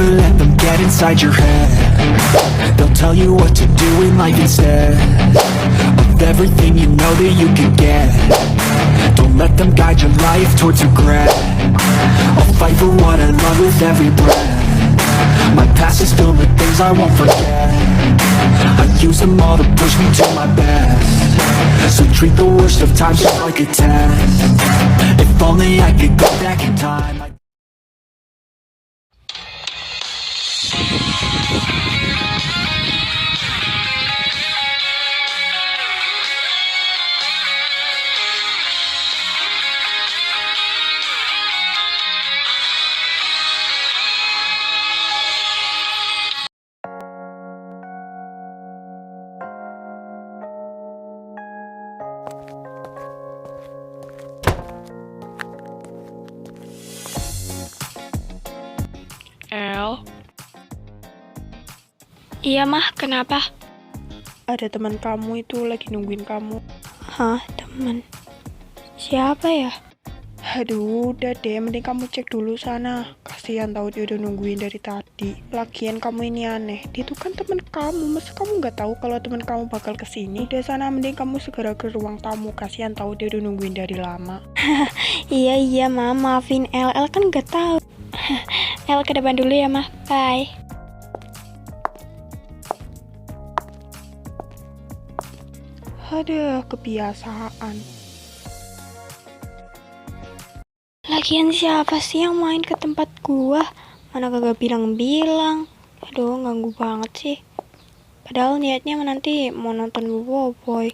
Never let them get inside your head. They'll tell you what to do in life instead of everything you know that you can get. Don't let them guide your life towards regret. I'll fight for what I love with every breath. My past is filled with things I won't forget. I use them all to push me to my best. So treat the worst of times just like a test. If only I could go back in time. El? Iya mah, kenapa? Ada teman kamu itu lagi nungguin kamu. Hah, temen? Siapa ya? Aduh, udah deh, mending kamu cek dulu sana. Kasihan tahu dia udah nungguin dari tadi. Lagian kamu ini aneh, dia tuh kan teman kamu. Masa kamu nggak tahu kalau teman kamu bakal kesini? Udah sana, mending kamu segera ke ruang tamu. Kasihan tahu dia udah nungguin dari lama. Iya, mah, maafin El kan nggak tahu. El ke depan dulu ya mah, bye. Aduh, kebiasaan. Lagian siapa sih yang main ke tempat gua? Mana kagak bilang-bilang. Aduh, ganggu banget sih. Padahal niatnya nanti mau nonton Boboiboy.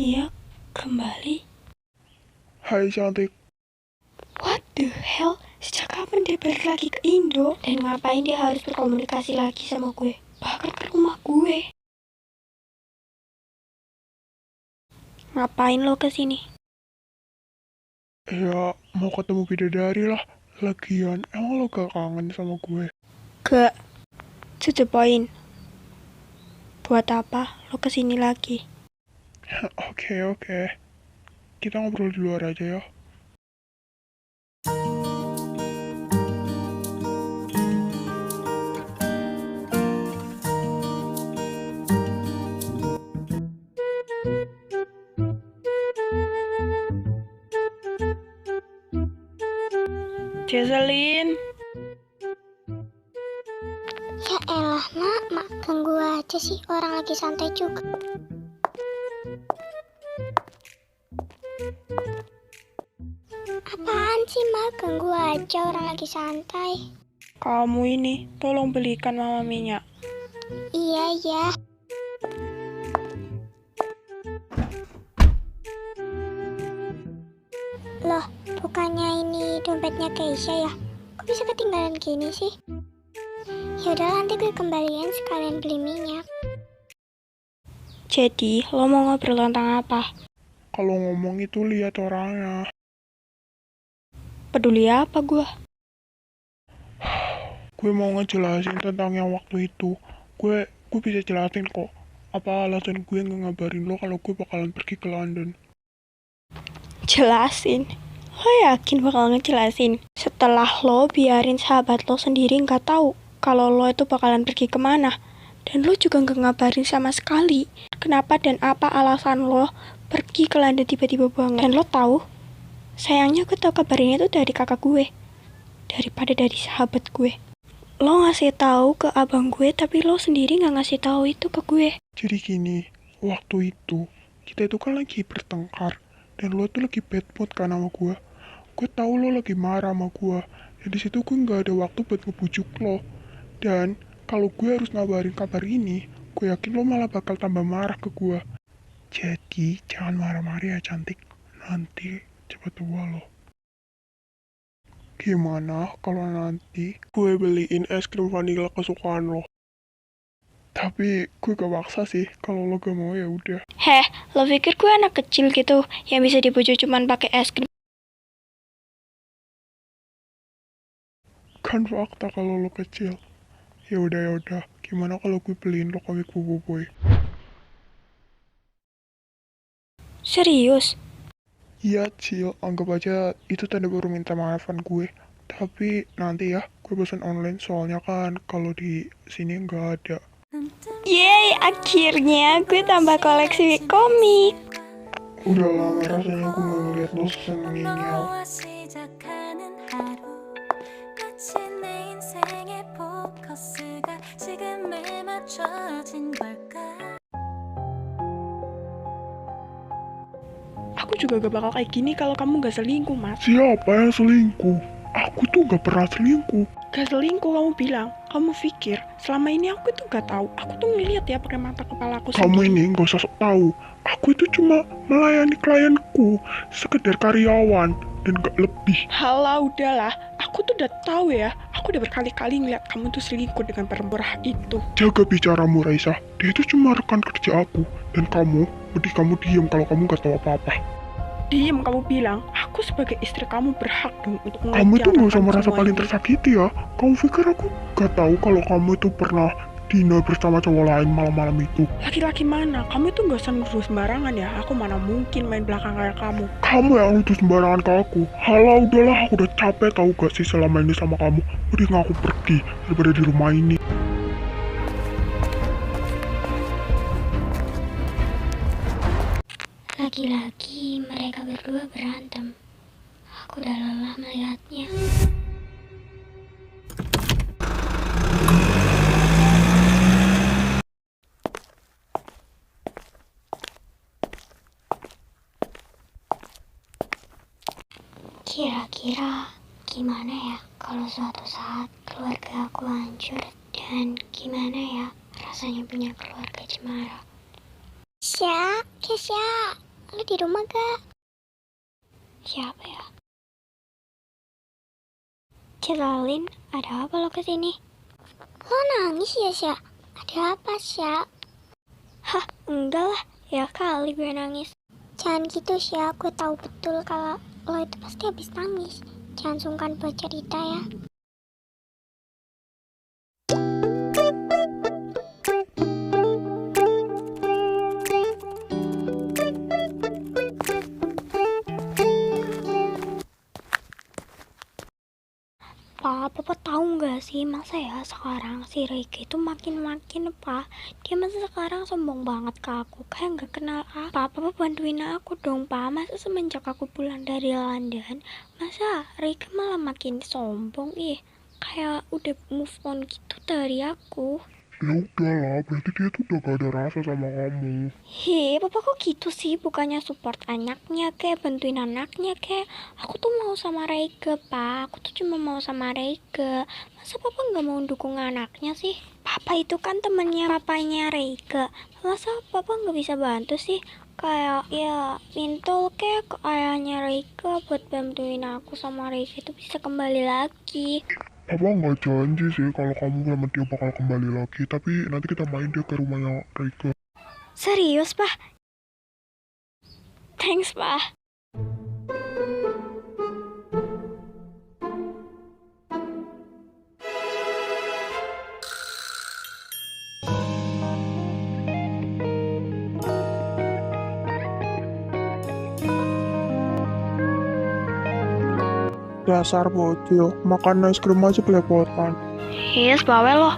Dia kembali. Hai cantik. What the hell? Sejak kapan dia balik lagi ke Indo? Dan ngapain dia harus berkomunikasi lagi sama gue? Bahkan ke rumah gue. Ngapain lo kesini? Ya, mau ketemu bidadari lah. Lagian, emang lo gak kangen sama gue? Gak. To the point. Buat apa lo kesini lagi? Oke. Kita ngobrol di luar aja ya. Jesselyn. Ya elah nak, mak ganggu aja sih, orang lagi santai juga. Apaan sih mak, ganggu aja orang lagi santai. Kamu ini, tolong belikan mama minyak. Iya ya. Loh, bukannya ini dompetnya Keisha ya? Kok bisa ketinggalan gini sih? Yaudah nanti gue kembaliin sekalian beli minyak. Jadi, lo mau ngobrol tentang apa? Kalau ngomong itu lihat orangnya. Peduli apa gue? Gue mau ngejelasin tentang yang waktu itu. Gue bisa jelasin kok. Apa alasan gue nggak ngabarin lo kalau gue bakalan pergi ke London? Jelasin? Lo yakin bakal ngejelasin? Setelah lo biarin sahabat lo sendiri nggak tahu kalau lo itu bakalan pergi kemana. Dan lo juga nggak ngabarin sama sekali kenapa dan apa alasan lo pergi ke London tiba-tiba banget. Dan lo tahu, sayangnya gue tahu kabarnya itu dari kakak gue daripada dari sahabat gue. Lo ngasih tahu ke abang gue tapi lo sendiri nggak ngasih tahu itu ke gue. Jadi gini, waktu itu kita itu kan lagi bertengkar dan lo tuh lagi bad mood kan sama gue. Gue tahu lo lagi marah sama gue. Dan di situ gue nggak ada waktu buat ngebujuk lo. Dan kalau gue harus ngabarin kabar ini, gue yakin lo malah bakal tambah marah ke gue. Jadi jangan marah-marah ya cantik. Nanti cepet tua lo. Gimana kalau nanti gue beliin es krim vanila kesukaan lo? Tapi gue gak maksa sih, kalau lo gak mau ya udah. Heh, lo pikir gue anak kecil gitu yang bisa dibujuk cuman pakai es krim? kan fakta kalau lo kecil. Ya udah, gimana kalau gue beliin lo komik Bobo Boy? Serius? Iya, Cil, anggap aja itu tanda baru minta maafan gue. Tapi nanti ya, gue pesan online soalnya kan kalau di sini nggak ada. Yeay, akhirnya gue tambah koleksi komik. Udah lama rasanya gue nggak ngeliat lo seneng ngeyel. Aku juga gak bakal kayak gini kalau kamu gak selingkuh, Mas. Siapa yang selingkuh? Aku tuh gak pernah selingkuh. Gak selingkuh kamu bilang. Kamu pikir selama ini aku itu gak tahu. Aku tuh ngeliat ya pakai mata kepala aku Kamu sendiri. ini gak usah sok tahu. Aku itu cuma melayani klienku, sekedar karyawan dan gak lebih. Halah, udahlah. Aku tuh udah tahu ya. Aku udah berkali-kali ngeliat kamu tuh selingkuh dengan perempuan itu. Jaga bicaramu, Raisa. Dia itu cuma rekan kerja aku. Dan kamu, mending kamu diam kalau kamu gak tahu apa-apa. Diem kamu bilang, aku sebagai istri kamu berhak dong untuk Kamu itu gak usah mengerjakan merasa semua paling ini. tersakiti ya. Kamu pikir aku gak tahu kalau kamu itu pernah dinner bersama cowok lain malam-malam itu? Laki-laki mana? Kamu itu gak usah nuduh sembarangan ya. Aku mana mungkin main belakang kayak kamu. Kamu yang nuduh sembarangan ke aku. Halah, udahlah, aku udah capek tahu gak sih selama ini sama kamu. Mending aku pergi daripada di rumah ini. Lagi-lagi mereka berdua berantem. Aku udah lelah melihatnya. Kira-kira gimana ya kalau suatu saat keluarga aku hancur, dan gimana ya rasanya punya keluarga cemara? Kesya, lu di rumah gak? Siapa ya? Celalin, ada apa lo kesini? Lo nangis ya, Sya? Ada apa, Sya? Hah, enggak lah. Ya kali gue nangis. Jangan gitu, Sya. Gue tahu betul kalau lo itu pasti habis nangis. Jangan sungkan buat cerita ya. Papa tahu nggak sih, masa ya sekarang si Reiki itu makin-makin, Pak. Dia masa sekarang sombong banget ke aku, kayak nggak kenal apa. Papa bantuin aku dong, Pak. Masa semenjak aku pulang dari London, masa Reiki malah makin sombong, kayak udah move on gitu dari aku. Ya udahlah, berarti dia tuh udah gak ada rasa sama kamu. Papa kok gitu sih? Bukannya support anaknya kayak bantuin anaknya kayak. Aku tuh mau sama Reike, Pak. Aku tuh cuma mau sama Reike. Masa Papa nggak mau dukung anaknya sih? Papa itu kan temennya papanya Reike. Masa Papa nggak bisa bantu sih? Kayak ya mintol kayak ke ayahnya Reike buat bantuin aku sama Reike itu bisa kembali lagi. Papa nggak janji sih kalau kamu sama dia bakal kembali lagi. Tapi nanti kita main dia ke rumahnya Reike. Serius, Pak? Thanks, Pak. Dasar bocil, makan es krim aja belepotan. Yes, bawel loh.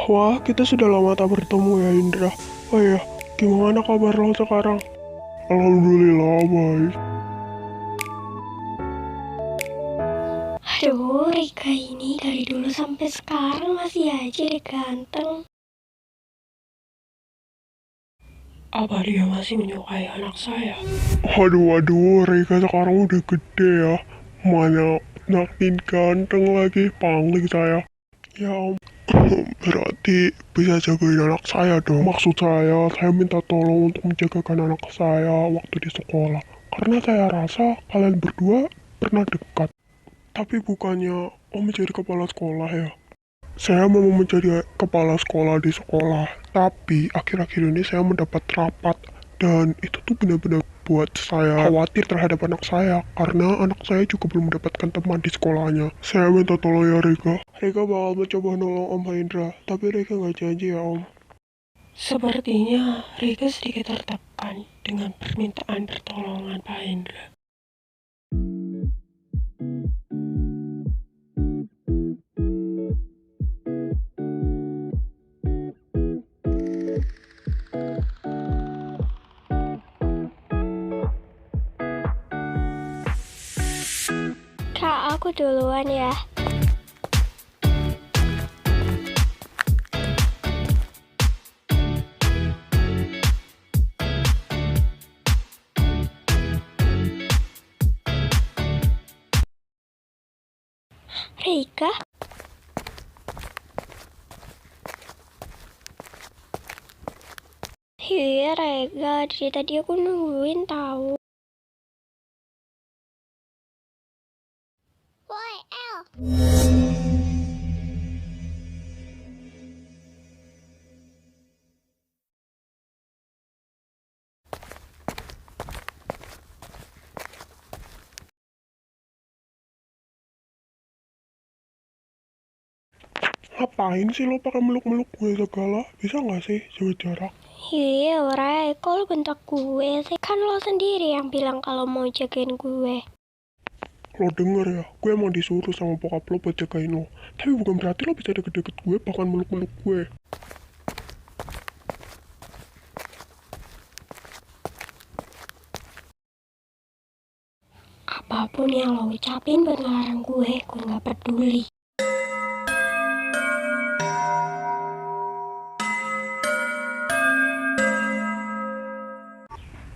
Wah, kita sudah lama tak bertemu ya Indra. Oh ya, gimana kabar lo sekarang? Alhamdulillah baik. Aduh, Rika ini dari dulu sampai sekarang masih aja deh ganteng. Apa dia masih menyukai anak saya? Waduh, Rika sekarang udah gede ya. Mana makin ganteng lagi, pangling saya. Ya om, berarti bisa jagain anak saya dong. Maksud saya minta tolong untuk menjagakan anak saya waktu di sekolah. Karena saya rasa kalian berdua pernah dekat. Tapi bukannya om menjadi kepala sekolah ya. Saya mau menjadi kepala sekolah di sekolah. Tapi akhir-akhir ini saya mendapat rapat. Dan itu tuh benar-benar buat saya khawatir terhadap anak saya. Karena anak saya juga belum mendapatkan teman di sekolahnya. Saya minta tolong ya Rika. Rika bakal mencoba nolong Om Hendra. Tapi Rika nggak janji ya Om. Sepertinya Rika sedikit tertekan dengan permintaan pertolongan Pak Hendra. Kak, aku duluan ya. Rika? Iya, Rega. Dari tadi aku nungguin tahu. Woi, El. Ngapain sih lo pakai meluk-meluk gue segala? Bisa nggak sih jaga jarak? Iya, Ray. Kok lo bentak gue sih? Kan lo sendiri yang bilang kalau mau jagain gue. Lo denger ya, gue emang disuruh sama bokap lo buat jagain lo. Tapi bukan berarti lo bisa deket-deket gue bahkan meluk-meluk gue. Apapun yang lo ucapin buat ngelarang gue gak peduli.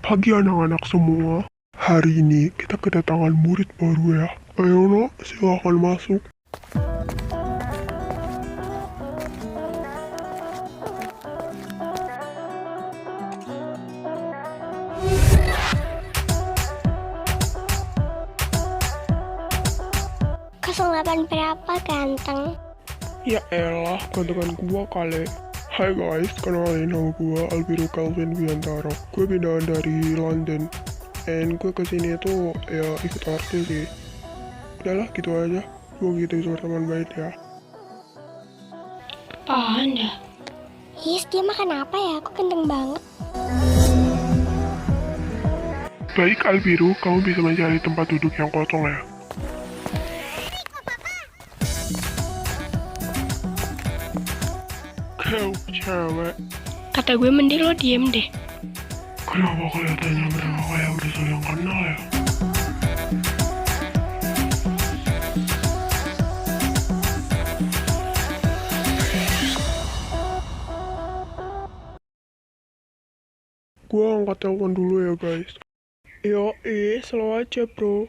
Pagi anak-anak semua, hari ini kita kedatangan murid baru ya. Ayo no, silahkan masuk. Keselapan berapa ganteng? Ya elah, gantengan gua kali. Hai guys, kenalin nama gua Alviro Calvin Wiantaro. Gue pindahan dari London. And gue kesini tuh ya ikut artis sih. Udahlah gitu aja. Gue gitu sama teman baik ya. Apaan dah? His, dia makan apa ya? Aku ganteng banget. Baik Alviro, kamu bisa mencari tempat duduk yang kosong ya. Kau cewek. Kata gue mending lo diem deh. Kenapa kelihatannya mereka kayak udah saling kenal ya? Gua angkat telepon dulu ya guys. Yo, slow aja bro.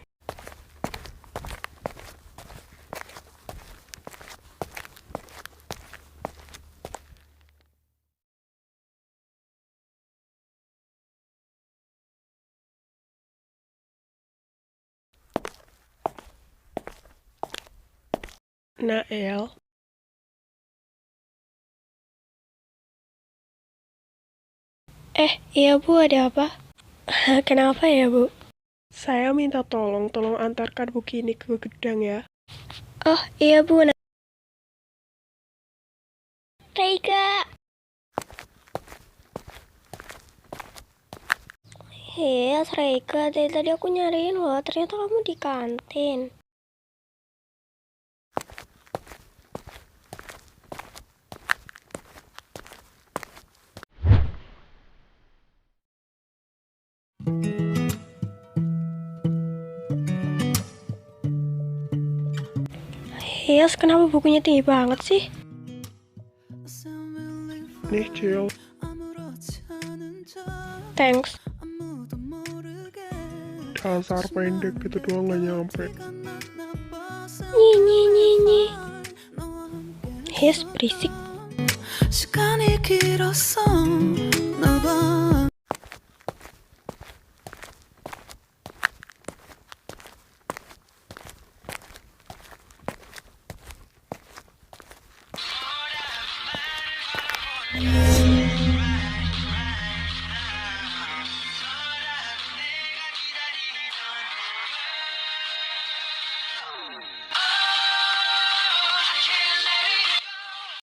Nael. Iya Bu, ada apa? Kenapa ya Bu? Saya minta tolong antarkan buku ini ke gudang ya. Oh iya Bu. Rika! Yes, Rika. Dari tadi aku nyariin loh. Ternyata kamu di kantin. Yes, kenapa bukunya tinggi banget sih? Nih Cil, Thanks. dasar pendek gitu doang gak nyampe. Nyi. His berisik. 시간이 길었어 널 봐